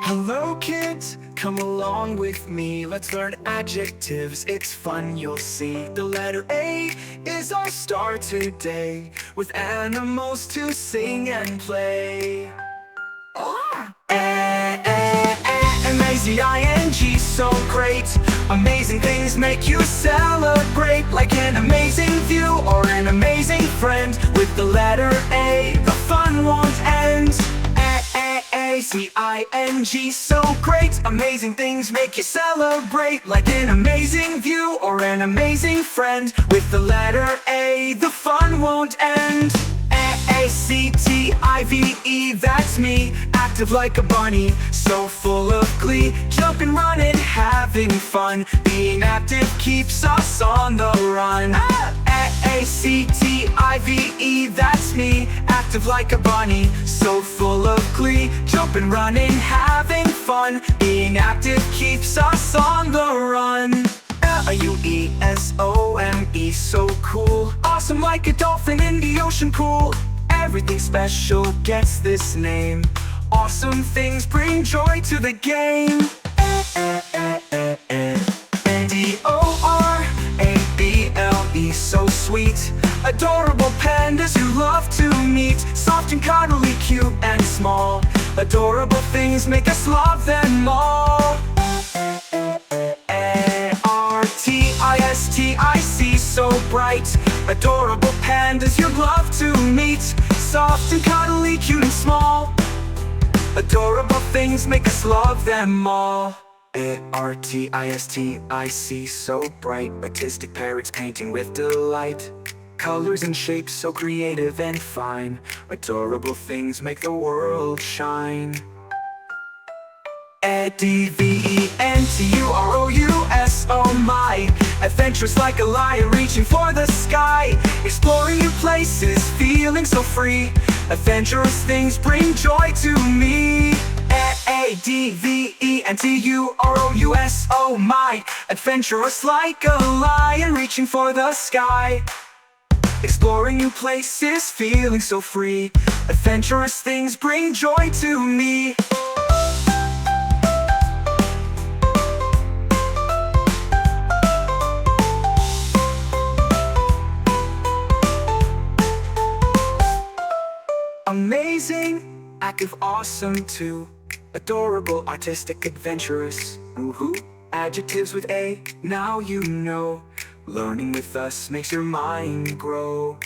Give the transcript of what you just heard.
Hello kids, come along with me. Let's learn adjectives, it's fun, you'll see. The letter A is our star today, with animals to sing and play. Amazing, so great. Amazing things make you celebrate, like an amazing view or an amazing friend. With the letter A, the fun won't end. Amazing, so great. Amazing things make you celebrate, like an amazing view or an amazing friend. With the letter A, the fun won't end. Active, that's me. Active like a bunny, so full of glee. Jumping, running, having fun. Being active keeps us on the run. Active, that's me. Active like a bunny, so full of glee. Jumping, running, having fun. Being active keeps us on the run. Uesome, so cool. Awesome like a dolphin in the ocean pool. Everything special gets this name. Awesome things bring joy to the game. Adorable, so sweet. Adorable pandas you love to meet. Soft and cuddly, cute and small. Adorable things make us love them all. Artistic, so bright. Adorable pandas you love to meet. Soft and cuddly, cute and small. Adorable things make us love them all. Artistic, so bright. Artistic parrots painting with delight. Colors and shapes so creative and fine. Adorable things make the world shine. Adventures, my. Adventurous like a lion reaching for the sky. Exploring new places, feeling so free. Adventurous things bring joy to me. Adventures, my. Adventurous like a lion reaching for the sky. Exploring new places, feeling so free. Adventurous things bring joy to me. Amazing, active, awesome too. Adorable, artistic, adventurous. Woohoo! Adjectives with A, now you know. Learning with us makes your mind grow.